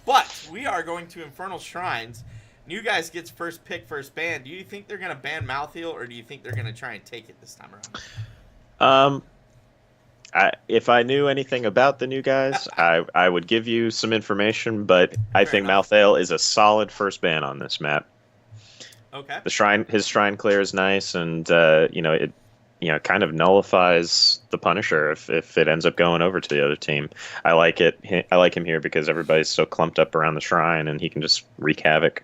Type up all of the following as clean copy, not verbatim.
But we are going to Infernal Shrines. New guys gets first pick, first ban. Do you think they're going to ban Malthael, or do you think they're going to try and take it this time around? Um, if I knew anything about the new guys, I would give you some information, but I Fair think enough. Malthael is a solid first ban on this map. Okay. His shrine clear is nice, and it kind of nullifies the Punisher if it ends up going over to the other team. I like it. I like him here because everybody's so clumped up around the shrine, and he can just wreak havoc.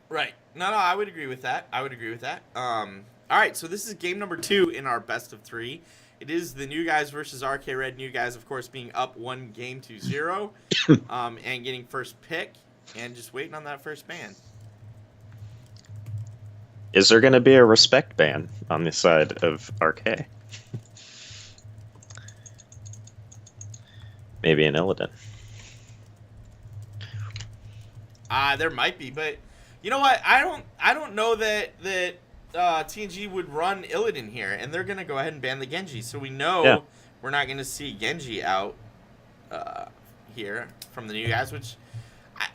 Right. No, I would agree with that. I would agree with that. All right, so this is game number 2 in our best of 3. It is the new guys versus RK Red. New guys, of course, being up 1-0, and getting first pick, and just waiting on that first ban. Is there going to be a respect ban on this side of RK? Maybe an Illidan. There might be, but you know what? I don't know that TNG would run Illidan here, and they're gonna go ahead and ban the Genji. So we know Yeah. we're not gonna see Genji out here from the new guys. Which,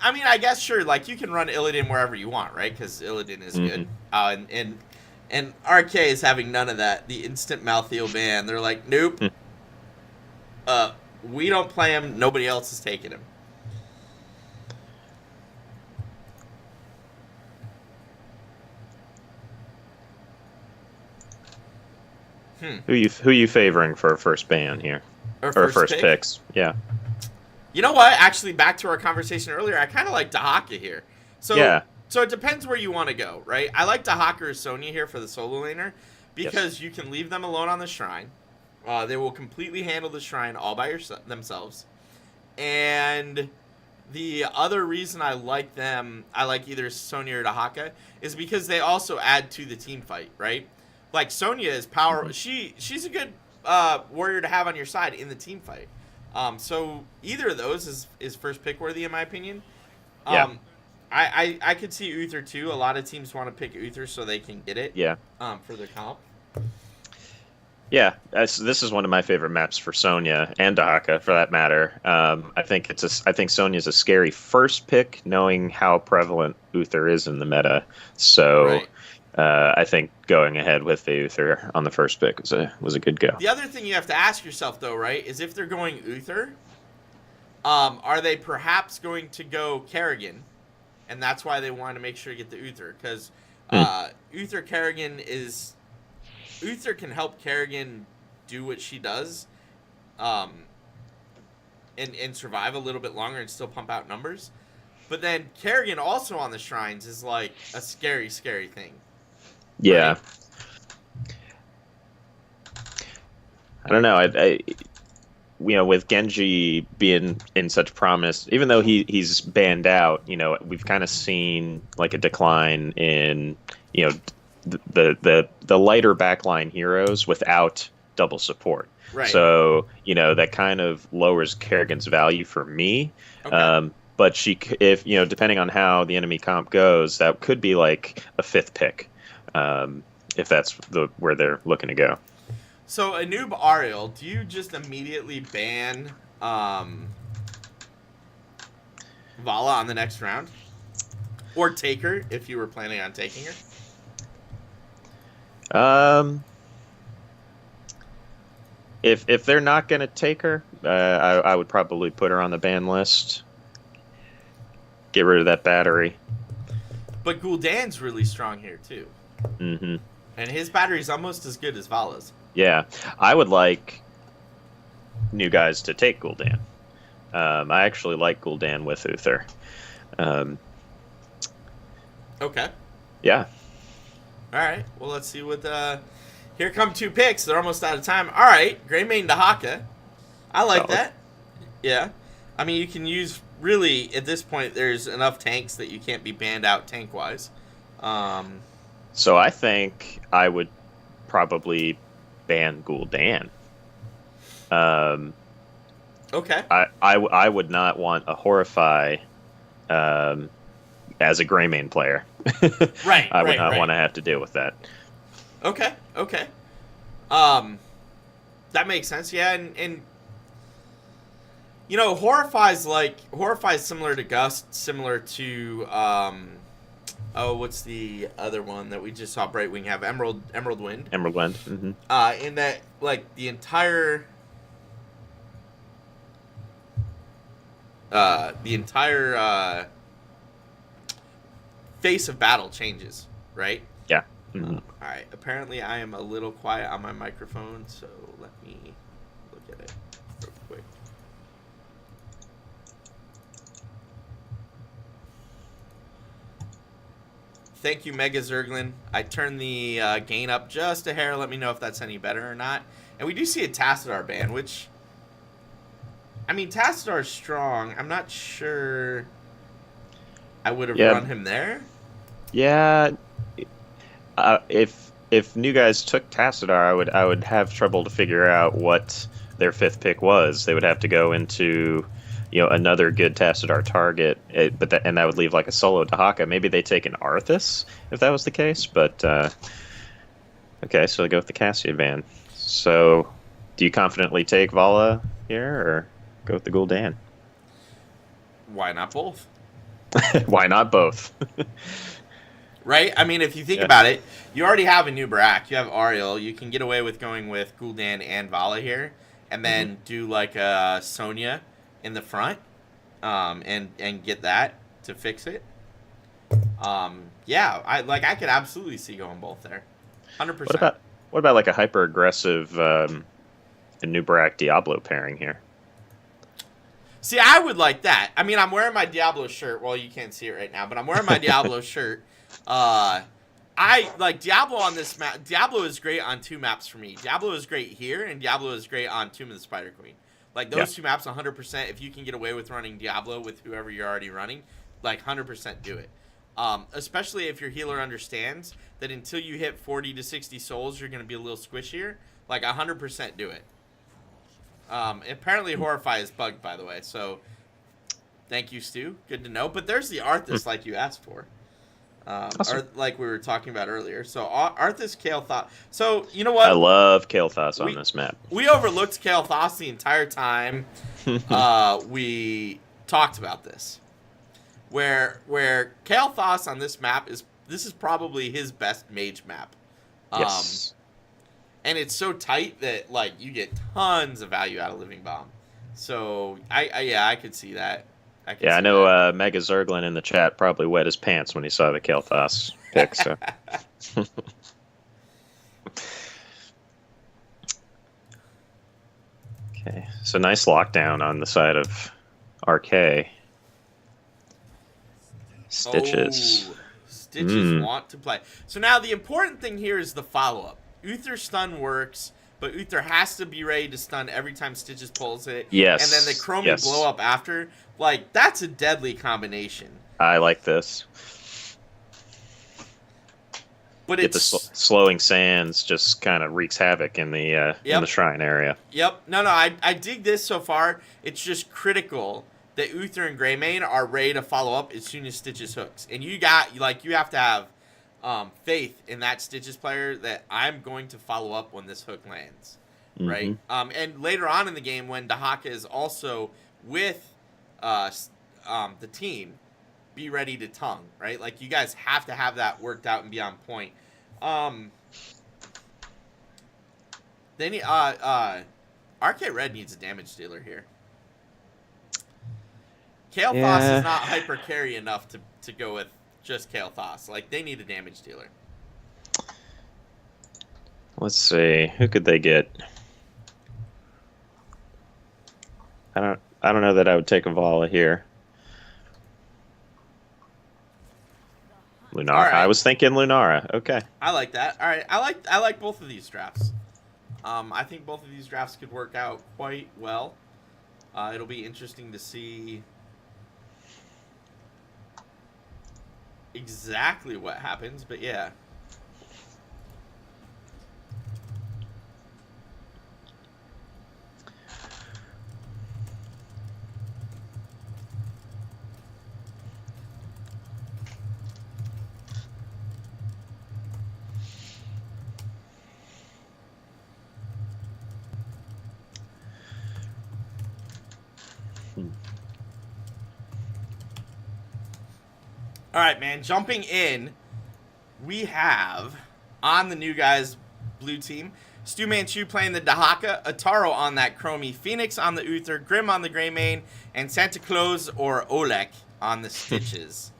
I mean, I guess sure, like you can run Illidan wherever you want, right? Because Illidan is good. And RK is having none of that. The instant Malthael ban. They're like, nope. We don't play him. Nobody else is taking him. Who you favoring for a first ban here? Or Or first pick. picks? Yeah. You know what? Actually, back to our conversation earlier, I kind of like Dahaka here. So, Yeah. so it depends where you want to go, right? I like Dahaka or Sonya here for the solo laner because you can leave them alone on the shrine. They will completely handle the shrine all by themselves. And the other reason I like them, I like either Sonya or Dahaka, is because they also add to the team fight, right? Like Sonya is power. She's a good warrior to have on your side in the team fight. So either of those is first pick worthy in my opinion. Yeah. I could see Uther too. A lot of teams want to pick Uther so they can get it. Yeah. For their comp. Yeah, this is one of my favorite maps for Sonya and Dahaka, for that matter. I think Sonya's a scary first pick, knowing how prevalent Uther is in the meta. So Right. I think going ahead with the Uther on the first pick was a good go. The other thing you have to ask yourself though, right, is if they're going Uther, are they perhaps going to go Kerrigan, and that's why they want to make sure to get the Uther because Uther can help Kerrigan do what she does, and survive a little bit longer and still pump out numbers. But then Kerrigan also on the shrines is like a scary, scary thing. Yeah. Right? I don't know. With Genji being in such promise, even though he's banned out, we've kind of seen like a decline in, the lighter backline heroes without double support. Right. So, that kind of lowers Kerrigan's value for me. Okay. But if depending on how the enemy comp goes, that could be like a fifth pick, if that's where they're looking to go. So a noob Ariel, do you just immediately ban Vala on the next round, or take her if you were planning on taking her? If they're not gonna take her, I would probably put her on the ban list. Get rid of that battery. But Gul'dan's really strong here too. Mm-hmm. And his battery's almost as good as Vala's. Yeah, I would like new guys to take Gul'dan. I actually like Gul'dan with Uther. Okay. Yeah. All right. Well, let's see what. Here come 2 picks. They're almost out of time. All right. Greymane Dahaka. I like Solid. that. Yeah. I mean, you can use really at this point. There's enough tanks that you can't be banned out tank wise. So I think I would probably ban Gul'dan. Okay. I would not want a Horrify as a Greymane player. Right. I would right, not right. want to have to deal with that. Okay. Okay. That makes sense. Yeah, and You know, Horrify's similar to Gust, similar to oh, what's the other one that we just saw Brightwing have? Emerald Wind. Emerald Wind. Mm-hmm. In that, like, the entire face of battle changes, right? Yeah. Mm-hmm. All right. Apparently, I am a little quiet on my microphone, so let me look at it real quick. Thank you, Mega Zerglin. I turned the gain up just a hair. Let me know if that's any better or not. And we do see a Tassadar ban, which... I mean, Tassadar's strong. I'm not sure I would have run him there. Yeah. If new guys took Tassadar, I would have trouble to figure out what their 5th pick was. They would have to go into... another good Tassadar target, and that would leave like a solo Dahaka. Maybe they take an Arthas if that was the case, but okay, so they go with the Cassia ban. So, do you confidently take Vala here, or go with the Gul'dan? Why not both? Why not both? Right? I mean, if you think about it, you already have a new Barak. You have Ariel. You can get away with going with Gul'dan and Vala here, and then do like a Sonya in the front, and get that to fix it. Yeah, I could absolutely see going both there, 100%. What about like a hyper aggressive new Barak Diablo pairing here? See, I would like that. I mean, I'm wearing my Diablo shirt. Well, you can't see it right now, but I'm wearing my Diablo shirt. I like Diablo on this map. Diablo is great on 2 maps for me. Diablo is great here, and Diablo is great on Tomb of the Spider Queen. Like, those 2 maps, 100%, if you can get away with running Diablo with whoever you're already running, like, 100% do it. Especially if your healer understands that until you hit 40 to 60 souls, you're going to be a little squishier. Like, 100% do it. Apparently, Horrify is bugged, by the way, so thank you, Stu. Good to know. But there's the Arthas like you asked for. Awesome. Or like we were talking about earlier. So Arthas, Kael'thas. So you know what? I love Kael'thas on this map. We overlooked Kael'thas the entire time we talked about this. Where Kael'thas on this map is probably his best mage map. Yes. And it's so tight that like you get tons of value out of Living Bomb. So I could see that. I know Mega Zerglin in the chat probably wet his pants when he saw the Kael'thas pick. So. Okay, so nice lockdown on the side of RK. Stitches. Oh, Stitches want to play. So now the important thing here is the follow-up. Uther stun works, but Uther has to be ready to stun every time Stitches pulls it. Yes. And then the Chromie blow up after. Like, that's a deadly combination. I like this. But the slowing sands just kind of wreaks havoc in the shrine area. Yep. No, I dig this so far. It's just critical that Uther and Greymane are ready to follow up as soon as Stitches hooks. And you have to have faith in that Stitches player that I'm going to follow up when this hook lands. Mm-hmm. Right? And later on in the game when Dahaka is also with the team, be ready to tongue, right? Like, you guys have to have that worked out and be on point. Then RK Red needs a damage dealer here. Kael'thas is not hyper carry enough to go with just Kael'thas. Like, they need a damage dealer. Let's see, who could they get? I don't know that I would take a Vala here. Lunara. Right. I was thinking Lunara. Okay. I like that. All right. I like both of these drafts. I think both of these drafts could work out quite well. It'll be interesting to see exactly what happens, but yeah. All right, man. Jumping in, we have on the new guys blue team, Stu Manchu playing the Dahaka, Ataro on that Chromie, Phoenix on the Uther, Grim on the Greymane, and Santa Claus or Olek on the Stitches.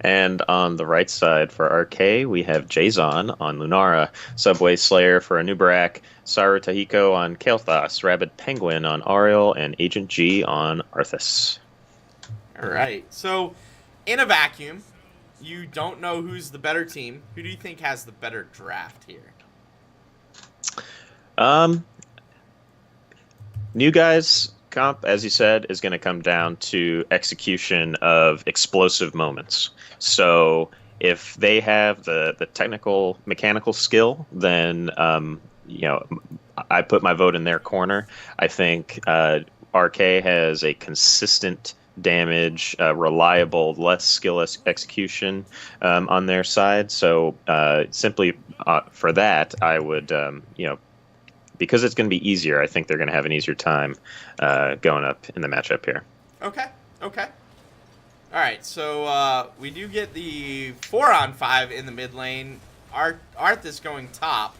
And on the right side for RK, we have Jason on Lunara, Subway Slayer for Anubarak, Saru Tahiko on Kael'thas, Rabid Penguin on Ariel, and Agent G on Arthas. All right. So, in a vacuum, you don't know who's the better team. Who do you think has the better draft here? New guys comp, as you said, is going to come down to execution of explosive moments. So if they have the technical mechanical skill, then I put my vote in their corner. I think RK has a consistent damage, reliable, less skill execution on their side. So simply for that, I would because it's going to be easier, I think they're going to have an easier time going up in the matchup here. Okay. All right, so we do get the 4-on-5 in the mid lane. Arthas going top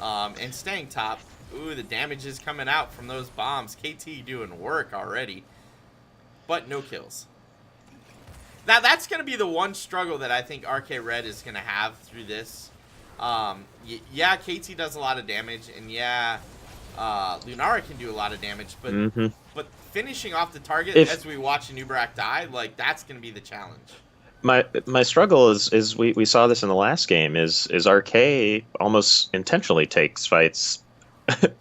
and staying top. Ooh, the damage is coming out from those bombs. KT doing work already, but no kills. Now, that's going to be the one struggle that I think RK Red is going to have through this. Yeah, KT does a lot of damage, and yeah, Lunara can do a lot of damage, but finishing off the target as we watch Anubarak die, like, that's going to be the challenge. My struggle is we saw this in the last game is RK almost intentionally takes fights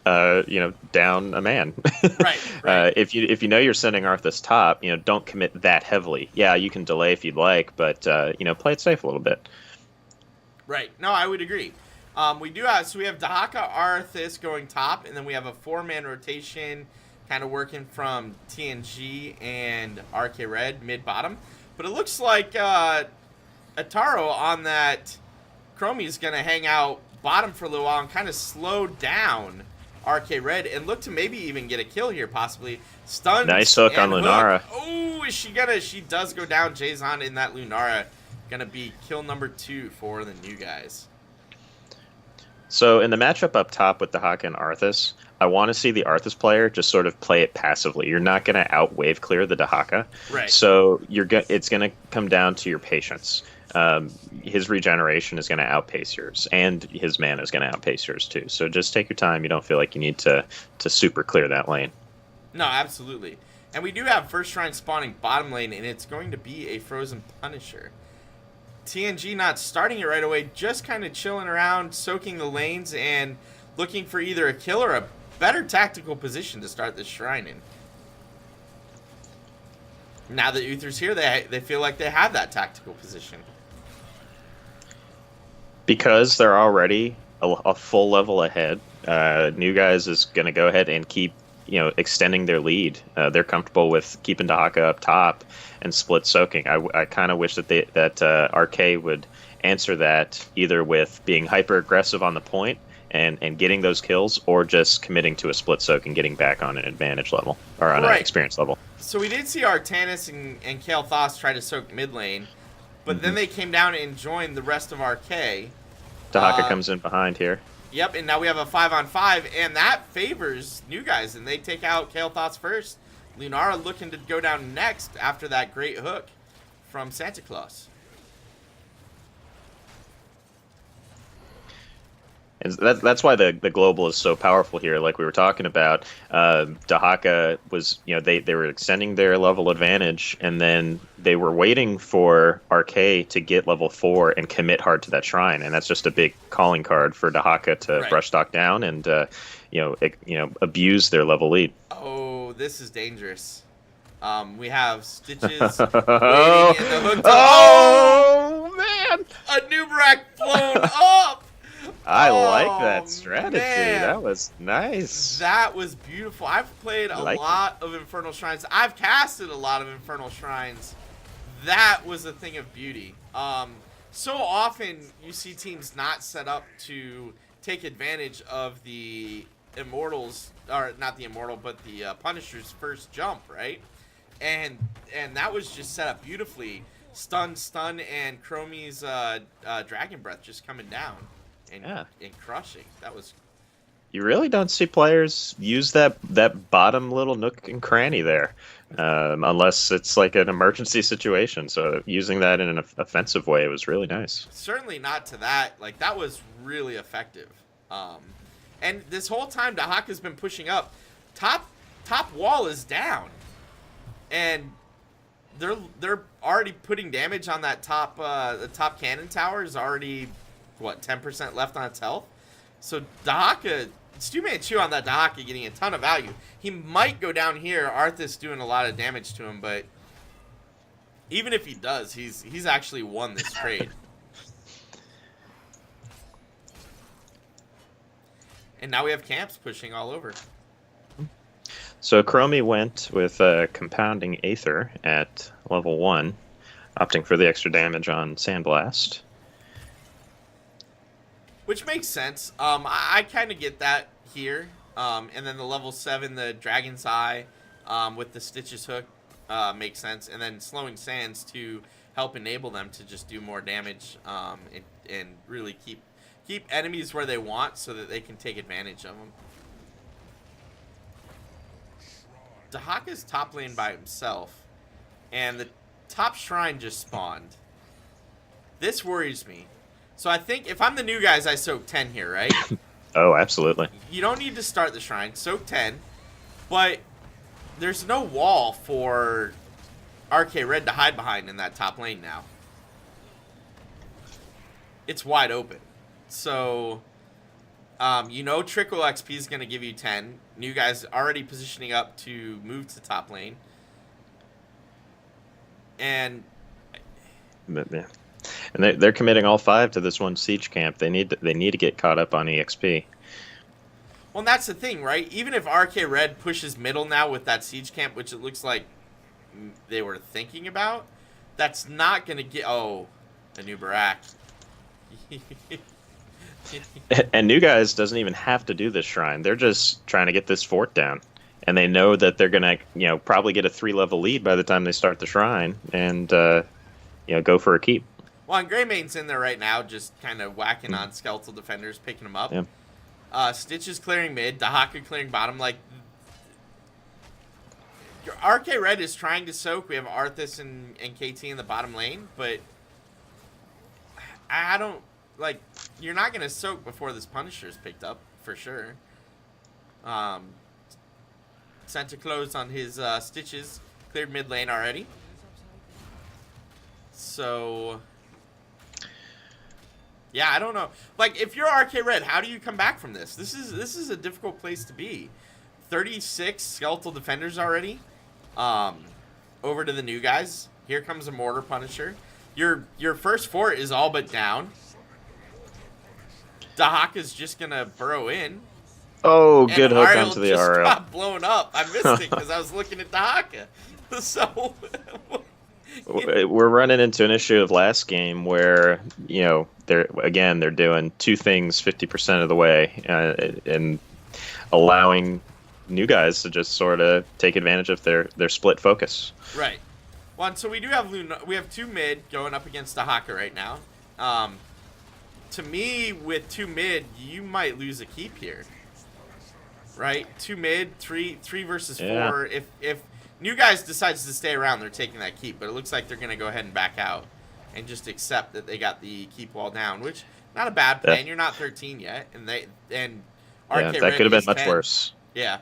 down a man. Right. If you know you're sending Arthas top, don't commit that heavily. Yeah, you can delay if you'd like, but play it safe a little bit. Right. No, I would agree. We have Dahaka, Arthas going top, and then we have a 4-man rotation kind of working from TNG and RK Red mid-bottom. But it looks like Ataro on that Chromie is going to hang out bottom for a little while and kind of slow down RK Red and look to maybe even get a kill here, possibly. Stuns. Nice hook on Lunara. Oh, is she gonna? She does go down. Jason in that Lunara. Gonna be kill number 2 for the new guys. So in the matchup up top with Dahaka and Arthas, I want to see the Arthas player just sort of play it passively. You're not going to out wave clear the Dahaka, right? So it's going to come down to your patience. His regeneration is going to outpace yours, and his mana is going to outpace yours too. So just take your time. You don't feel like you need to super clear that lane. No, absolutely. And we do have first shrine spawning bottom lane, and it's going to be a Frozen Punisher. TNG not starting it right away, just kind of chilling around, soaking the lanes, and looking for either a kill or a better tactical position to start this shrine in. Now that Uther's here, they feel like they have that tactical position. Because they're already a full level ahead, New Guys is going to go ahead and keep extending their lead. They're comfortable with keeping Dahaka up top and split soaking. I kind of wish that RK would answer that either with being hyper aggressive on the point and getting those kills, or just committing to a split soak and getting back on an advantage level or on an experience level. So we did see Artanis and Kael'thas try to soak mid lane, but then they came down and joined the rest of RK. Dahaka comes in behind here. Yep, and now we have a 5-on-5, and that favors New Guys, and they take out Kael'thas first. Lunara looking to go down next after that great hook from Santa Claus. And that's why the global is so powerful here. Like we were talking about, Dahaka was, they were extending their level advantage, and then they were waiting for RK to get level 4 and commit hard to that shrine, and that's just a big calling card for Dahaka to brush stock down and abuse their level lead. Oh, this is dangerous. We have Stitches waiting in the hook. Oh man! Anubarak blown up. I like that strategy. Man. That was nice. That was beautiful. I've played a lot of Infernal Shrines. I've casted a lot of Infernal Shrines. That was a thing of beauty. So often you see teams not set up to take advantage of the Immortals, or not the Immortal, but the Punisher's first jump, right? And that was just set up beautifully. Stun, and Chromie's Dragon Breath just coming down and Yeah. and crushing. That was You really don't see players use that bottom little nook and cranny there, unless it's like an emergency situation. So using that in an offensive way was really nice. certainly not to that. Like, that was really effective. And this whole time, Dahaka's been pushing up. Top wall is down, and they're already putting damage on that top the top cannon tower is already what 10% left on its health. So Dahaka, Stu Manchu on that Dahaka getting a ton of value. He might go down here. Arthas doing a lot of damage to him, but even if he does, he's actually won this trade. And now we have camps pushing all over. So Chromie went with Compounding Aether at level 1, opting for the extra damage on Sandblast. Which makes sense. I kind of get that here. And then the level 7, the Dragon's Eye with the Stitches Hook makes sense. And then slowing Sands to help enable them to just do more damage and really keep enemies where they want so that they can take advantage of them. Dahaka's top lane by himself, and the top shrine just spawned. This worries me. So I think if I'm the new guys, I soak 10 here, right? Oh, absolutely. You don't need to start the shrine. Soak 10. But there's no wall for RK Red to hide behind in that top lane now. It's wide open. So, Trickle XP is going to give you 10. New guys already positioning up to move to top lane. And Yeah. And they're committing all 5 to this one siege camp. They need to get caught up on EXP. well, and that's the thing, right? Even if RK Red pushes middle now with that siege camp, which it looks like they were thinking about, that's not going to get... Oh, a new Barak. And New Guys doesn't even have to do this shrine. They're just trying to get this fort down. And they know that they're going to, probably get a 3-level lead by the time they start the shrine and, go for a keep. Well, and Greymane's in there right now, just kind of whacking on skeletal defenders, picking them up. Yeah. Stitch is clearing mid, Dahaka clearing bottom. Like, your RK Red is trying to soak. We have Arthas and KT in the bottom lane, but I don't, like, you're not going to soak before this Punisher is picked up, for sure. Santa Claus on his Stitches, cleared mid lane already. So... yeah, I don't know. Like, if you're RK Red, how do you come back from this? This is a difficult place to be. 36 skeletal defenders already. Over to the new guys. Here comes a Mortar Punisher. Your first fort is all but down. Dahaka's just gonna burrow in. Oh, good and hook Ariel onto the just RL. got blown up. I missed it because I was looking at Dahaka. So... We're running into an issue of last game where they're doing 2 things 50% of the way and allowing new guys to just sort of take advantage of their split focus. Right. Well, and so we do have we have 2 mid going up against Dahaka right now. To me, with 2 mid, you might lose a keep here. Right? 2 mid, 3 versus 4. Yeah. If new guys decides to stay around, they're taking that keep, but it looks like they're going to go ahead and back out and just accept that they got the keep wall down, which not a bad plan. Yeah. You're not 13 yet, and RK that could have been much 10. worse. Yeah.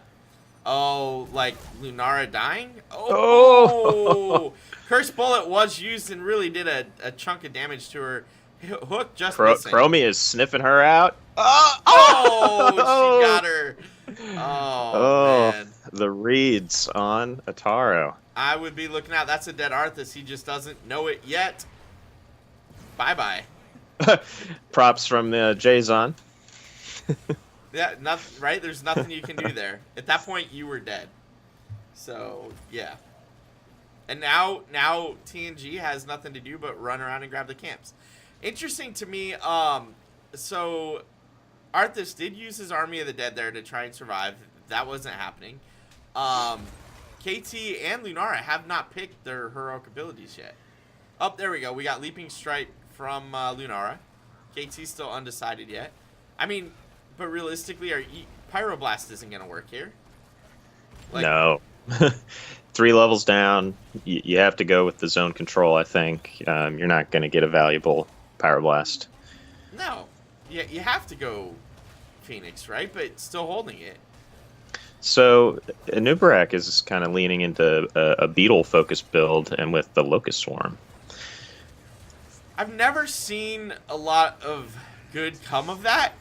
Oh, like Lunara dying? Oh! Curse Bullet was used and really did a chunk of damage to her. Hook just missing. Chromie is sniffing her out. Oh, she got her. Oh, man. The reads on Ataro. I would be looking out. That's a dead Arthas. He just doesn't know it yet. Bye-bye. Props from Jason. Yeah, nothing, right? There's nothing you can do there. At that point, you were dead. So, yeah. And now TNG has nothing to do but run around and grab the camps. Interesting to me, so Arthas did use his Army of the Dead there to try and survive. That wasn't happening. KT and Lunara have not picked their heroic abilities yet. Oh, there we go. We got Leaping Strike from Lunara. KT's still undecided yet. I mean, but realistically, Pyroblast isn't going to work here. Like, no. 3 levels down, you have to go with the zone control, I think. You're not going to get a valuable Pyroblast. No. You have to go Phoenix, right? But still holding it. So, Anubarak is kind of leaning into a beetle-focused build, and with the Locust Swarm. I've never seen a lot of good come of that.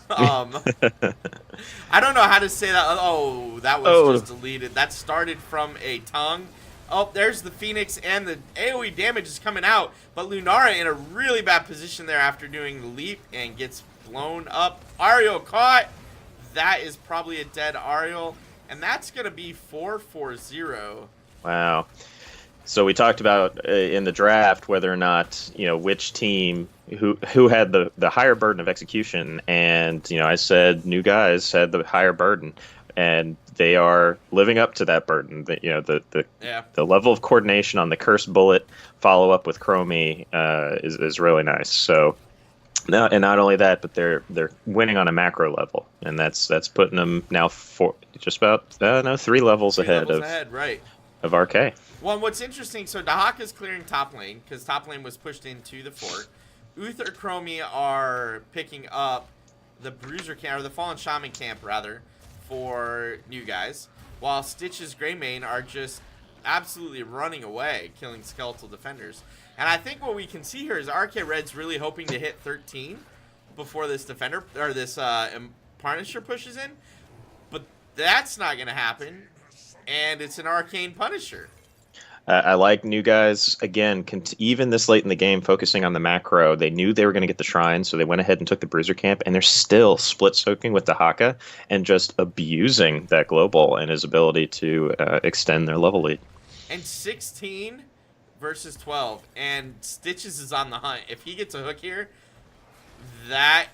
I don't know how to say that. Oh, that was just deleted. That started from a tongue. Oh, there's the Phoenix, and the AoE damage is coming out. But Lunara in a really bad position there after doing the leap and gets blown up. Ariel caught. That is probably a dead Ariel. And that's going to be 4-4-0. Wow. So we talked about in the draft whether or not, which team who had the higher burden of execution, and I said New Guys had the higher burden, and they are living up to that burden. The level of coordination on the Cursed Bullet follow up with Chromie is really nice. So now, and not only that, but they're winning on a macro level, and that's putting them now just about 3 levels ahead of RK. Well, and what's interesting, so Dahaka's clearing top lane, because top lane was pushed into the fort. Uther Chromie are picking up the Bruiser camp, or the Fallen Shaman camp, rather, for New Guys, while Stitch's Greymane are just absolutely running away, killing skeletal defenders. And I think what we can see here is RK Red's really hoping to hit 13 before this defender, or this Punisher pushes in, but that's not going to happen, and it's an Arcane Punisher. I like New Guys, again, even this late in the game, focusing on the macro. They knew they were going to get the shrine, so they went ahead and took the Bruiser camp, and they're still split-soaking with Dahaka and just abusing that global and his ability to extend their level lead. And 16 versus 12, and Stitches is on the hunt. If he gets a hook here,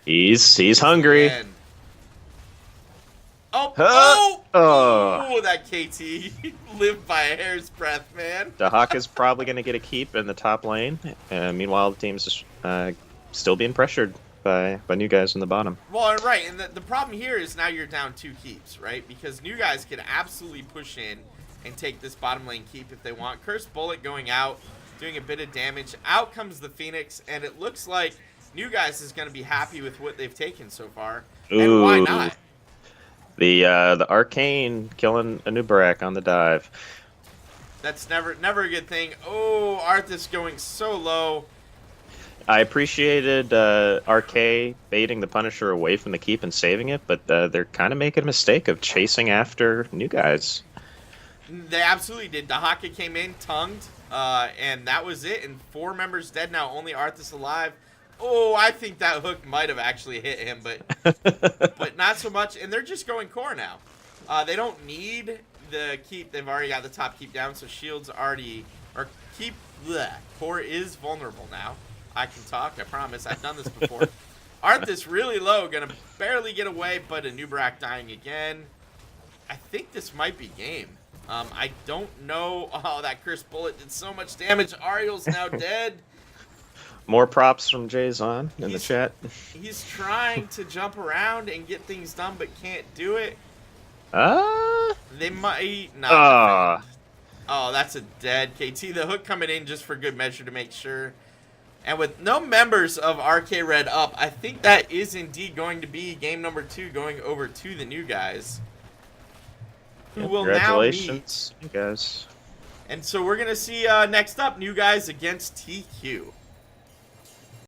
he's hungry. Oh, that KT lived by a hair's breadth, man. Dahaka's probably going to get a keep in the top lane. Meanwhile, the team's still being pressured by New Guys in the bottom. Well, right, and the problem here is now you're down 2 keeps, right? Because New Guys can absolutely push in and take this bottom lane keep if they want. Cursed Bullet going out, doing a bit of damage. Out comes the Phoenix, and it looks like New Guys is going to be happy with what they've taken so far. Ooh. And why not? The Arcane killing Anubarak on the dive. That's never a good thing. Oh, Arthas going so low. I appreciated RK baiting the Punisher away from the keep and saving it, but they're kind of making a mistake of chasing after New Guys. They absolutely did. Dahaka came in, tongued, and that was it. And 4 members dead now, only Arthas alive. Oh, I think that hook might have actually hit him, but not so much. And they're just going core now. They don't need the keep. They've already got the top keep down, so shield's already... Or keep... Bleh, core is vulnerable now. I can talk, I promise. I've done this before. Arthas really low, gonna barely get away, but Anubarak dying again. I think this might be game. I don't know. Oh, that Cursed Bullet did so much damage. Ariel's now dead. More props from Jason in the chat. He's trying to jump around and get things done, but can't do it. They might not defend. Oh, that's a dead KT. The hook coming in just for good measure to make sure. And with no members of RK Red up, I think that is indeed going to be game number 2 going over to the New Guys. Who will now meet. You guys. And so we're going to see next up New Guys against TQ.